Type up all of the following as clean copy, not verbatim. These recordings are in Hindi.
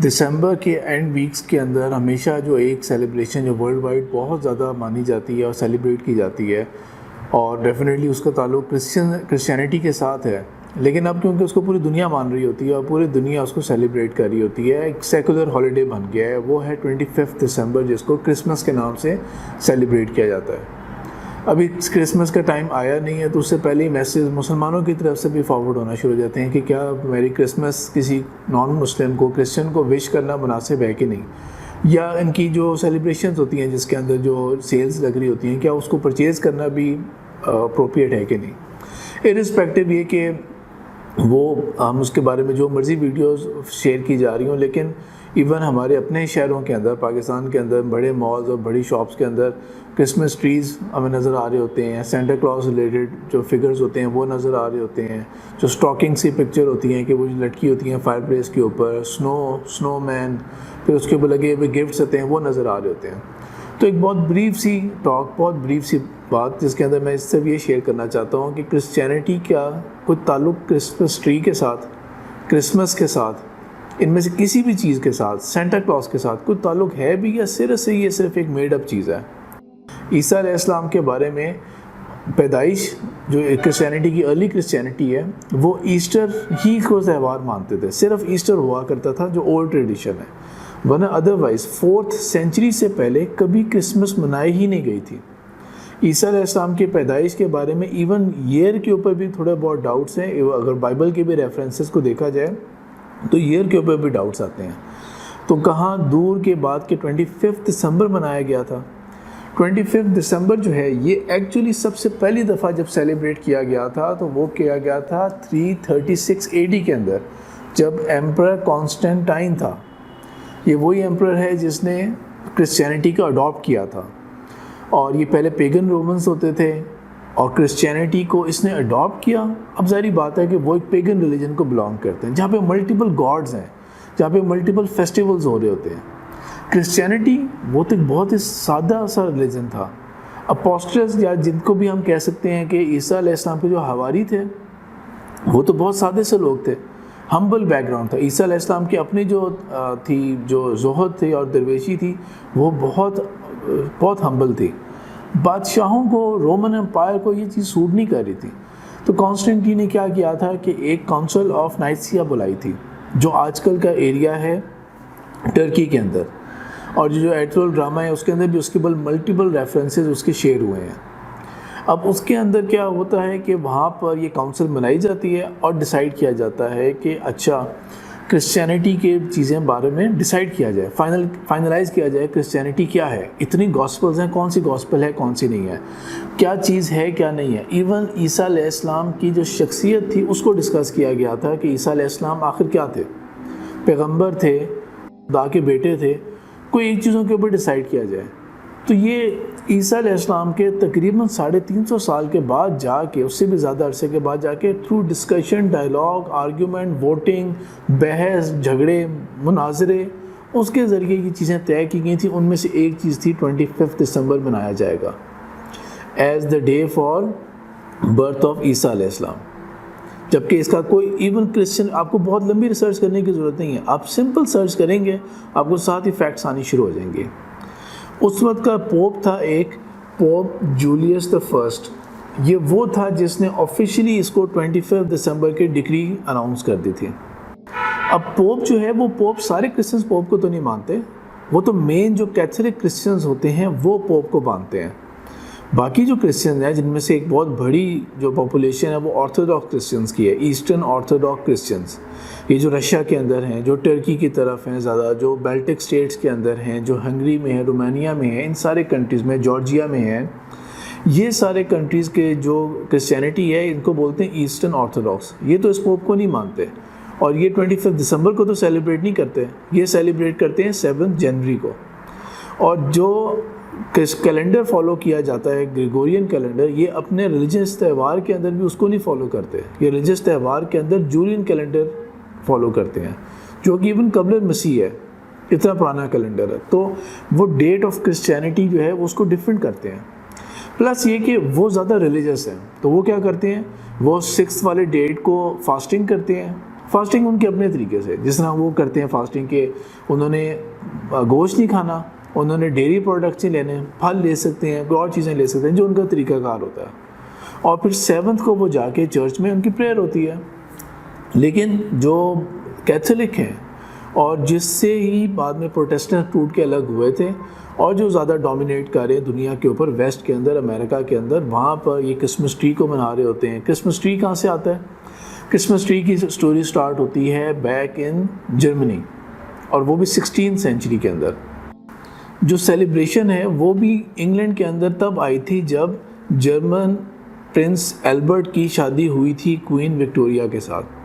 दिसंबर के एंड वीक्स के अंदर हमेशा जो एक सेलिब्रेशन जो वर्ल्ड वाइड बहुत ज़्यादा मानी जाती है और सेलिब्रेट की जाती है, और डेफिनेटली उसका ताल्लुक क्रिश्चियनिटी के साथ है। लेकिन अब क्योंकि उसको पूरी दुनिया मान रही होती है और पूरी दुनिया उसको सेलिब्रेट कर रही होती है, एक सेकुलर हॉलीडे बन गया है, वो है 25 दिसंबर, जिसको क्रिसमस के नाम से सेलिब्रेट किया जाता है। अभी क्रिसमस का टाइम आया नहीं है, तो उससे पहले ही मैसेज मुसलमानों की तरफ से भी फॉरवर्ड होना शुरू हो जाते हैं कि क्या मेरी क्रिसमस किसी नॉन मुस्लिम को, क्रिश्चियन को विश करना मुनासिब है कि नहीं, या इनकी जो सेलिब्रेशंस होती हैं जिसके अंदर जो सेल्स लग रही होती हैं, क्या उसको परचेज़ करना भी अप्रोप्रिएट है कि नहीं। इरिस्पेक्टिव ये कि वो हम उसके बारे में जो मर्ज़ी वीडियोस शेयर की जा रही हूँ, लेकिन इवन हमारे अपने शहरों के अंदर, पाकिस्तान के अंदर बड़े मॉल्स और बड़ी शॉप्स के अंदर क्रिसमस ट्रीज़ हमें नज़र आ रहे होते हैं। सेंटा क्लॉज रिलेटेड जो फिगर्स होते हैं वो नज़र आ रहे होते हैं। जो स्टॉकिंग सी पिक्चर होती हैं कि वो जो लटकी होती हैं फायर प्लेस के ऊपर, स्नोमैन, फिर उसके ऊपर लगे हुए गिफ्ट्स होते हैं, वो नज़र आ रहे होते हैं। तो एक बहुत ब्रीफ सी बात जिसके अंदर मैं इससे भी ये शेयर करना चाहता हूँ कि क्रिश्चियनिटी का कोई ताल्लुक क्रिसमस ट्री के साथ, क्रिसमस के साथ, इनमें से किसी भी चीज़ के साथ, सेंटा क्लॉज के साथ कोई ताल्लुक है भी, या ये सिर्फ एक मेड अप चीज़ है। ईसा अलैहिस्सलाम के बारे में पैदाइश जो क्रिश्चियनिटी की अर्ली क्रिश्चियनिटी है, वो ईस्टर ही को त्यौहार मानते थे। सिर्फ ईस्टर हुआ करता था जो ओल्ड ट्रेडिशन है, वरना अदरवाइज 4th सेंचुरी से पहले कभी क्रिसमस मनाई ही नहीं गई थी। ईसा अलैहिस्सलाम की पैदाइश के बारे में इवन ईयर के ऊपर भी थोड़े बहुत डाउट्स हैं। अगर बाइबल के भी रेफरेंसेस को देखा जाए तो ईयर के ऊपर भी डाउट्स आते हैं। तो कहाँ दूर के बाद के 25 दिसंबर मनाया गया था। 25 दिसंबर जो है ये एक्चुअली सबसे पहली दफ़ा जब सेलिब्रेट किया गया था तो वो किया गया था 336 AD के अंदर, जब एम्परर कॉन्स्टेंटाइन था। ये वही एम्परर है जिसने क्रिश्चियनिटी को अडॉप्ट किया था, और ये पहले पेगन रोमन्स होते थे और क्रिश्चियनिटी को इसने अडॉप्ट किया। अब ज़ाहिर बात है कि वो एक पेगन रिलीजन को बिलोंग करते हैं, जहाँ पे मल्टीपल गॉड्स हैं, जहाँ पे मल्टीपल फेस्टिवल्स हो रहे होते हैं। क्रिश्चियनिटी वो तो बहुत ही सादा सा रिलीजन था। अपोस्टल्स, या जिनको भी हम कह सकते हैं कि ईसा अलैहिस्सलाम के जो हवारी थे, वो तो बहुत सादे से लोग थे, हम्बल बैकग्राउंड था। ईसा अलैहिस्सलाम की अपनी जो थी, जो ज़ुहद थी और दरवेशी थी, वो बहुत हम्बल थी। बादशाहों को, रोमन एम्पायर को ये चीज़ सूट नहीं कर रही थी। तो कॉन्स्टेंटीन ने क्या किया था कि एक काउंसिल ऑफ नाइसिया बुलाई थी, जो आजकल का एरिया है टर्की के अंदर, और जो एट्रोल ड्रामा है उसके अंदर भी उसके बल मल्टीपल रेफरेंसेस उसके शेयर हुए हैं। अब उसके अंदर क्या होता है कि वहाँ पर ये काउंसिल बनाई जाती है और डिसाइड किया जाता है कि अच्छा, क्रिश्चियनिटी के चीज़ें बारे में डिसाइड किया जाए, फाइनलाइज किया जाए क्रिश्चियनिटी क्या है। इतनी गॉस्पल्स हैं, कौन सी गॉस्पल है कौन सी नहीं है, क्या चीज़ है क्या नहीं है। इवन ईसा अलैहिस्सलाम की जो शख्सियत थी उसको डिस्कस किया गया था कि ईसा अलैहिस्सलाम आखिर क्या थे, पैगंबर थे, खुदा के बेटे थे, कोई एक चीज़ों के ऊपर डिसाइड किया जाए। तो ये ईसा अलैहिस्सलाम के तकरीबन 350 साल के बाद जाके, उससे भी ज़्यादा अरसे के बाद जाके, through discussion, dialogue, argument, voting, बहस, झगड़े, मुनाजरे, उसके ज़रिए ये चीज़ें तय की गई थी। उनमें से एक चीज़ थी 25 दिसंबर मनाया जाएगा as the day for birth of ईसा अलैहिस्सलाम। जबकि इसका कोई इवन क्रिश्चियन, आपको बहुत लंबी रिसर्च करने की ज़रूरत नहीं है, आप सिंपल सर्च करेंगे आपको साथ ही फैक्ट्स आनी शुरू हो जाएंगे। उस वक्त का पोप था एक पोप जूलियस द फर्स्ट। ये वो था जिसने ऑफिशियली इसको 25 दिसंबर की डिक्री अनाउंस कर दी थी। अब पोप जो है, वो पोप सारे क्रिश्चियंस पोप को तो नहीं मानते, वो तो मेन जो कैथोलिक क्रिश्चियंस होते हैं वो पोप को मानते हैं। बाकी जो क्रिश्चियंस हैं, जिनमें से एक बहुत बड़ी जो पॉपुलेशन है वो ऑर्थोडॉक्स क्रिश्चियंस की है, ईस्टर्न ऑर्थोडॉक्स क्रिश्चियंस। ये जो रशिया के अंदर हैं, जो टर्की की तरफ हैं ज़्यादा, जो बाल्टिक स्टेट्स के अंदर हैं, जो हंगरी में है, रोमानिया में है, इन सारे कंट्रीज़ में, जॉर्जिया में है, ये सारे कंट्रीज़ के जो क्रिश्चियनिटी है इनको बोलते हैं ईस्टर्न ऑर्थोडॉक्स। ये तो इस पोप को नहीं मानते, और ये 25 दिसंबर को तो सेलिब्रेट नहीं करते, ये सेलिब्रेट करते हैं 7 जनवरी को। और जो कैलेंडर फॉलो किया जाता है, ग्रेगोरियन कैलेंडर, ये अपने रिलीजियस त्यौहार के अंदर भी उसको नहीं फॉलो करते। ये रिलीजियस त्यौहार के अंदर जूलियन कैलेंडर फॉलो करते हैं, जो कि इवन कबल मसीह है, इतना पुराना कैलेंडर है। तो वो डेट ऑफ क्रिश्चियनिटी जो है वो उसको डिफरेंट करते हैं। प्लस ये कि वो ज़्यादा रिलीजियस हैं, तो वो क्या करते हैं, वो 6 वाले डेट को फास्टिंग करते हैं। फास्टिंग उनके अपने तरीके से, जिस तरह वो करते हैं फास्टिंग के, उन्होंने गोश्त नहीं खाना, उन्होंने डेयरी प्रोडक्ट्स नहीं लेने, फल ले सकते हैं, कोई और चीज़ें ले सकते हैं, जो उनका तरीक़ाकार होता है। और फिर 7th को वो जाके चर्च में उनकी प्रेयर होती है। लेकिन जो कैथोलिक हैं और जिससे ही बाद में प्रोटेस्टेंट टूट के अलग हुए थे और जो ज़्यादा डोमिनेट कर रहे हैं दुनिया के ऊपर, वेस्ट के अंदर, अमेरिका के अंदर, वहाँ पर ये क्रिसमस ट्री को मना रहे होते हैं। क्रिसमस ट्री कहाँ से आता है? क्रिसमस ट्री की स्टोरी स्टार्ट होती है बैक इन जर्मनी, और वो भी 16th सेंचुरी के अंदर। जो सेलिब्रेशन है वो भी इंग्लैंड के अंदर तब आई थी जब जर्मन प्रिंस एल्बर्ट की शादी हुई थी क्वीन विक्टोरिया के साथ।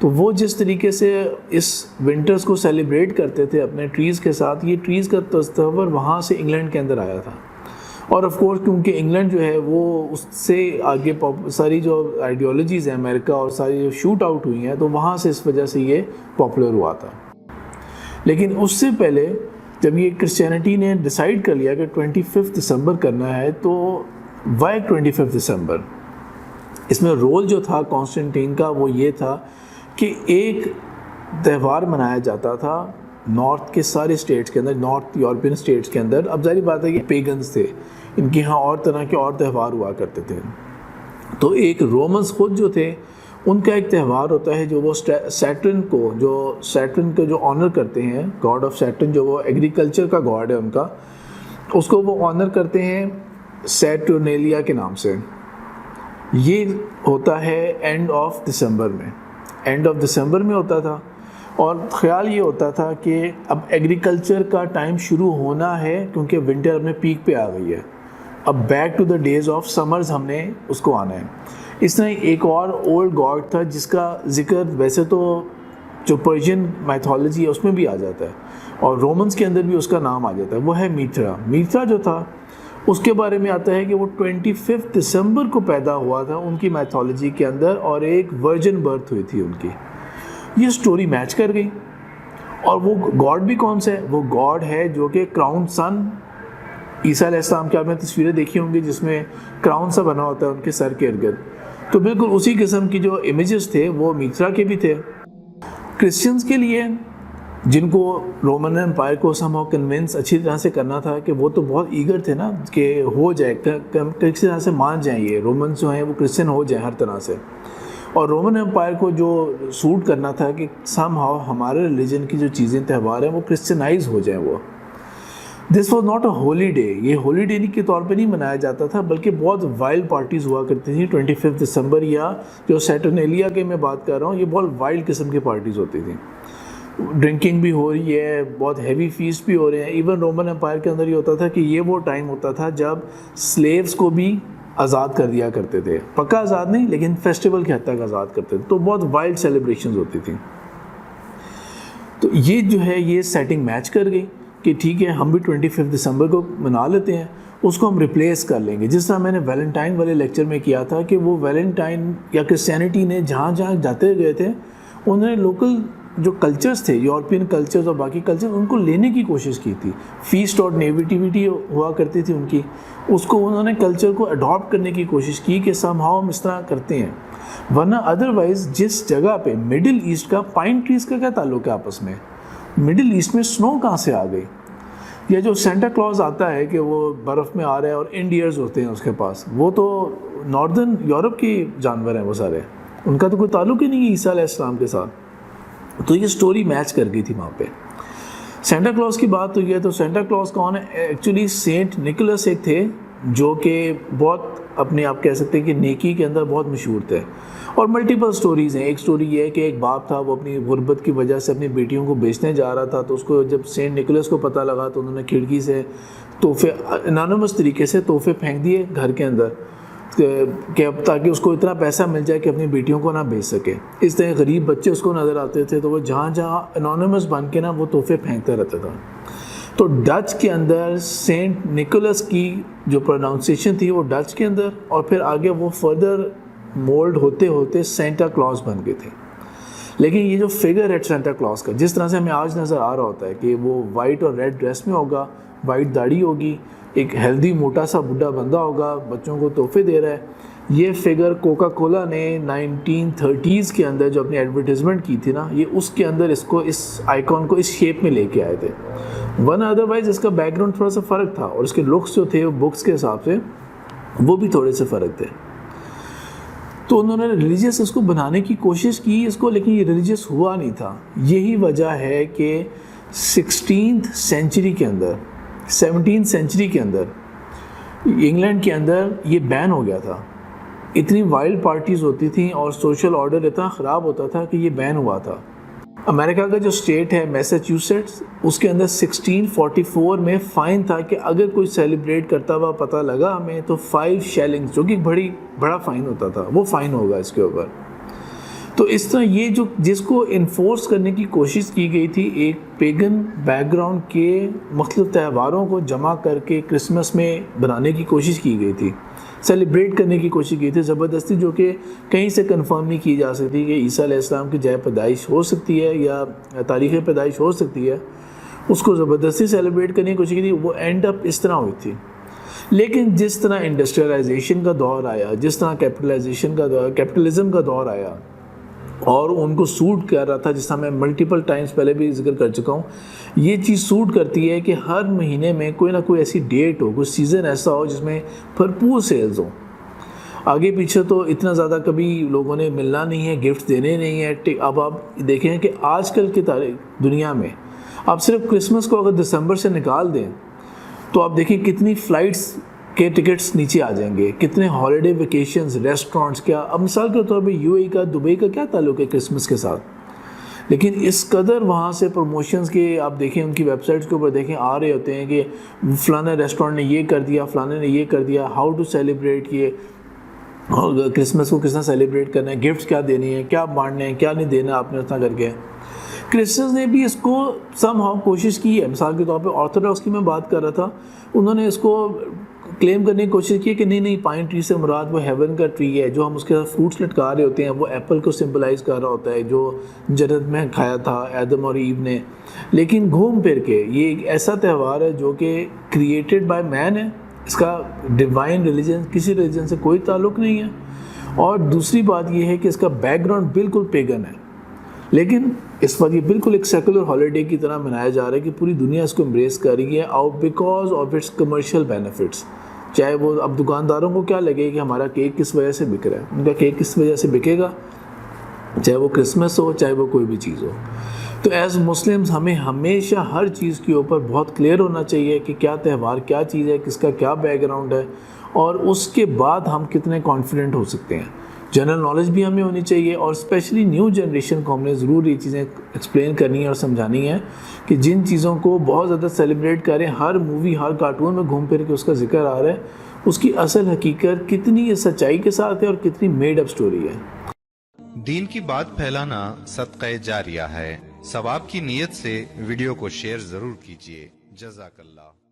तो वो जिस तरीके से इस विंटर्स को सेलिब्रेट करते थे अपने ट्रीज़ के साथ, ये ट्रीज़ का तस्वर वहाँ से इंग्लैंड के अंदर आया था। और ऑफ कोर्स क्योंकि इंग्लैंड जो है वो उससे आगे सारी जो आइडियोलॉजीज़ हैं अमेरिका और सारी जो शूट आउट हुई हैं, तो वहाँ से इस वजह से ये पॉपुलर हुआ था। लेकिन उससे पहले जब ये क्रिश्चियनिटी ने डिसाइड कर लिया कि 25 दिसंबर करना है, तो वाई 25 दिसंबर? इसमें रोल जो था कॉन्स्टेंटाइन का वो ये था कि एक त्यौहार मनाया जाता था नॉर्थ के सारे स्टेट्स के अंदर, नॉर्थ यूरोपियन स्टेट्स के अंदर। अब जाहिर बात है कि पेगन्स थे, इनके यहाँ और तरह के और त्यौहार हुआ करते थे। तो एक रोमन्स खुद जो थे उनका एक त्यौहार होता है जो वो सैटर्न को जो ऑनर करते हैं, गॉड ऑफ सैटर्न, जो वो एग्रीकल्चर का गॉड है उनका, उसको वो ऑनर करते हैं सैटर्नेलिया के नाम से। ये होता है एंड ऑफ दिसंबर में होता था। और ख्याल ये होता था कि अब एग्रीकल्चर का टाइम शुरू होना है क्योंकि विंटर अपने पीक पे आ गई है, अब back to the days of summers हमने उसको आना है। इस तरह एक और ओल्ड गॉड था जिसका जिक्र वैसे तो जो पर्शियन माइथोलॉजी है उसमें भी आ जाता है और रोमन्स के अंदर भी उसका नाम आ जाता है, वो है मीथरा। मीथरा जो था उसके बारे में आता है कि वो 25 दिसंबर को पैदा हुआ था उनकी माइथोलॉजी के अंदर, और एक वर्जिन बर्थ हुई थी उनकी। ये स्टोरी मैच कर गई। और वो गॉड भी कौन सा है? वो गॉड है जो कि क्राउन सन, ईसा अलैहिस्सलाम की आपने तस्वीरें देखी होंगी जिसमें क्राउन सा बना होता है उनके सर के इर्द। तो बिल्कुल उसी किस्म की जो इमेजेस थे वो मीथरा के भी थे। क्रिश्चियंस के लिए, जिनको रोमन एम्पायर को समहाउ कन्विंस अच्छी तरह से करना था कि वो तो बहुत ईगर थे ना कि हो जाए, किसी तरह से मान जाएं, ये रोमन जो हैं वो क्रिश्चियन हो जाएं हर तरह से। और रोमन एम्पायर को जो सूट करना था कि समहाउ हमारे रिलीजन की जो चीज़ें, त्यौहार हैं, वो क्रिश्चियनाइज हो जाएं वो। This was not a Holi day, ये होली डे के तौर पे नहीं मनाया जाता था, बल्कि बहुत वाइल्ड पार्टीज़ हुआ करती थी 25 दिसंबर, या जो सैटर्नेलिया के मैं बात कर रहा हूँ, ये बहुत वाइल्ड किस्म की पार्टीज़ होती थी। ड्रिंकिंग भी हो रही है, बहुत हैवी फीस्ट भी हो रहे हैं। इवन रोमन एम्पायर के अंदर ये होता था कि ये वो टाइम होता था जब स्लेव्स को भी आज़ाद कर दिया करते थे, पक्का आज़ाद नहीं लेकिन फेस्टिवल के हद तक आज़ाद करते थे। तो बहुत वाइल्ड सेलिब्रेशंस होती थी। तो ये जो है ये सेटिंग मैच कर गई कि ठीक है हम भी 25 दिसंबर को मना लेते हैं, उसको हम रिप्लेस कर लेंगे। जिस तरह मैंने वैलेंटाइन वाले लेक्चर में किया था कि वो वैलेंटाइन या क्रिश्चियनिटी ने जहाँ जहाँ जाते गए थे उन्होंने लोकल जो कल्चर्स थे, यूरोपियन कल्चर्स और बाकी कल्चर्स, उनको लेने की कोशिश की थी। फीस्ट और नेटिविटी हुआ करती थी उनकी, उसको उन्होंने कल्चर को अडॉप्ट करने की कोशिश की कि समहाउ हम इस तरह करते हैं। वरना अदरवाइज़ जिस जगह पे मिडिल ईस्ट का पाइन ट्रीज़ का क्या ताल्लुक है आपस में? मिडिल ईस्ट में स्नो कहाँ से आ गई? या जो सेंटा क्लॉज आता है कि वो बर्फ़ में आ रहा है और इंडियर्स होते हैं उसके पास, वो तो नॉर्दर्न यूरोप के जानवर हैं वो सारे, उनका तो कोई ताल्लुक ही नहीं है ईसा अलैहिस्सलाम के साथ। तो ये स्टोरी मैच कर गई थी वहाँ पे। सेंटा क्लॉज की बात हुई है तो सेंटा क्लॉज कौन है? एक्चुअली सेंट निकोलस एक थे जो कि बहुत अपने आप कह सकते हैं कि नेकी के अंदर बहुत मशहूर थे। और मल्टीपल स्टोरीज़ हैं। एक स्टोरी ये है कि एक बाप था, वो अपनी गुर्बत की वजह से अपनी बेटियों को बेचने जा रहा था, तो उसको जब सेंट निकोलस को पता लगा तो उन्होंने खिड़की से तोहफे, एनोनिमस तरीके से तोहफे फेंक दिए घर के अंदर कि ताकि उसको इतना पैसा मिल जाए कि अपनी बेटियों को ना बेच सके। इस तरह गरीब बच्चे उसको नज़र आते थे तो वो जहाँ जहाँ एनोनिमस बन के ना वो तोहफे फेंकता रहता था। तो डच के अंदर सेंट निकोलस की जो प्रोनाउंसिएशन थी वो डच के अंदर, और फिर आगे वो फर्दर मोल्ड होते होते सेंटा क्लॉज बन गए थे। लेकिन ये जो फिगर है सेंटा क्लॉज का, जिस तरह से हमें आज नज़र आ रहा होता है कि वो वाइट और रेड ड्रेस में होगा, वाइट दाढ़ी होगी, एक हेल्दी मोटा सा बुढ़ा बंदा होगा, बच्चों को तोहफे दे रहा है, ये फिगर कोका कोला ने 1930s के अंदर जो अपनी एडवर्टीजमेंट की थी ना, ये उसके अंदर इसको, इस आइकॉन को इस शेप में लेके आए थे। वरना अदरवाइज इसका बैकग्राउंड थोड़ा सा फ़र्क था और इसके लुक्स जो थे वो बुक्स के हिसाब से वो भी थोड़े से फ़र्क थे। तो उन्होंने रिलीजियस इसको बनाने की कोशिश की इसको, लेकिन ये रिलीजियस हुआ नहीं था। यही वजह है कि 16th सेंचुरी के अंदर, 17th सेंचुरी के अंदर इंग्लैंड के अंदर ये बैन हो गया था। इतनी वाइल्ड पार्टीज़ होती थी और सोशल ऑर्डर इतना ख़राब होता था कि ये बैन हुआ था। अमेरिका का जो स्टेट है मैसाचुसेट्स, उसके अंदर 1644 में फ़ाइन था कि अगर कोई सेलिब्रेट करता हुआ पता लगा हमें तो 5 शेलिंग्स, जो कि बड़ा फ़ाइन होता था, वो फ़ाइन होगा इसके ऊपर। तो इस तरह ये जो जिसको इन्फोर्स करने की कोशिश की गई थी, एक पेगन बैकग्राउंड के मुख्तलिफ त्योहारों को जमा करके क्रिसमस में बनाने की कोशिश की गई थी, सेलिब्रेट करने की कोशिश की थी ज़बरदस्ती, जो कि कहीं से कंफर्म नहीं की जा सकती कि ईसा अलैहिस्सलाम की जय पैदाइश हो सकती है या तारीख़ पैदाइश हो सकती है। उसको ज़बरदस्ती सेलिब्रेट करने की कोशिश की थी, वो एंड अप इस तरह हुई थी। लेकिन जिस तरह इंडस्ट्रियलाइजेशन का दौर आया, जिस तरह कैपिटलिज़म का दौर आया और उनको सूट कर रहा था, जिसका मैं मल्टीपल टाइम्स पहले भी जिक्र कर चुका हूँ, ये चीज़ सूट करती है कि हर महीने में कोई ना कोई ऐसी डेट हो, कोई सीज़न ऐसा हो जिसमें भरपूर सेल्स हो। आगे पीछे तो इतना ज़्यादा कभी लोगों ने मिलना नहीं है, गिफ्ट देने नहीं है। अब आप देखें कि आजकल की दुनिया में आप सिर्फ क्रिसमस को अगर दिसंबर से निकाल दें तो आप देखें कितनी फ़्लाइट्स के टिकट्स नीचे आ जाएंगे, कितने हॉलिडे वेकेशंस, रेस्टोरेंट्स। क्या अब मिसाल के तौर पे यूएई का, दुबई का क्या ताल्लुक़ है क्रिसमस के साथ, लेकिन इस कदर वहाँ से प्रमोशंस के आप देखें, उनकी वेबसाइट्स के ऊपर देखें आ रहे होते हैं कि फ़लाना रेस्टोरेंट ने ये कर दिया, फ़लाने ने ये कर दिया, हाउ टू सेलिब्रेट किए, और क्रिसमस को किस तरह सेलिब्रेट करना है, गिफ्ट्स क्या देनी है, क्या बांटने हैं, क्या नहीं देना, आपने उतना करके। क्रिश्चियंस ने भी इसको समहाउ कोशिश की है। मिसाल के तौर पे ऑर्थोडॉक्स की मैं बात कर रहा था, उन्होंने इसको क्लेम करने की कोशिश की कि नहीं पाइन ट्री से मुराद वो हेवन का ट्री है, जो हम उसके साथ फ्रूट्स लटका रहे होते हैं वो एप्पल को सिंबलाइज कर रहा होता है, जो जन्नत में खाया था आदम और ईव ने। लेकिन घूम फिर के ये एक ऐसा त्यौहार है जो कि क्रिएटेड बाय मैन है, इसका डिवाइन रिलीजन, किसी रिलीजन से कोई ताल्लुक़ नहीं है। और दूसरी बात ये है कि इसका बैकग्राउंड बिल्कुल पेगन है, लेकिन इस वक्त ये बिल्कुल एक सेकुलर हॉलीडे की तरह मनाया जा रहा है कि पूरी दुनिया इसको एम्ब्रेस कर रही है और because of its commercial benefits. चाहे वो अब दुकानदारों को क्या लगे कि हमारा केक किस वजह से बिक रहा है, उनका केक किस वजह से बिकेगा, चाहे वो क्रिसमस हो, चाहे वो कोई भी चीज़ हो। तो एज़ मुस्लिम्स हमें हमेशा हर चीज़ के ऊपर बहुत क्लियर होना चाहिए कि क्या त्यौहार क्या चीज़ है, किसका क्या बैकग्राउंड है, और उसके बाद हम कितने कॉन्फिडेंट हो सकते हैं। जनरल नॉलेज भी हमें होनी चाहिए और स्पेशली न्यू जनरेशन को हमने ज़रूर ये चीज़ें एक्सप्लेन करनी है और समझानी है कि जिन चीज़ों को बहुत ज़्यादा सेलिब्रेट करें, हर मूवी हर कार्टून में घूम फिर के उसका जिक्र आ रहा है, उसकी असल हकीकत कितनी सच्चाई के साथ है और कितनी मेड अप स्टोरी है। दीन की बात फैलाना सदक़े जारिया है। सवाब की नीयत से वीडियो को शेयर ज़रूर कीजिए। जज़ाकल्लाह।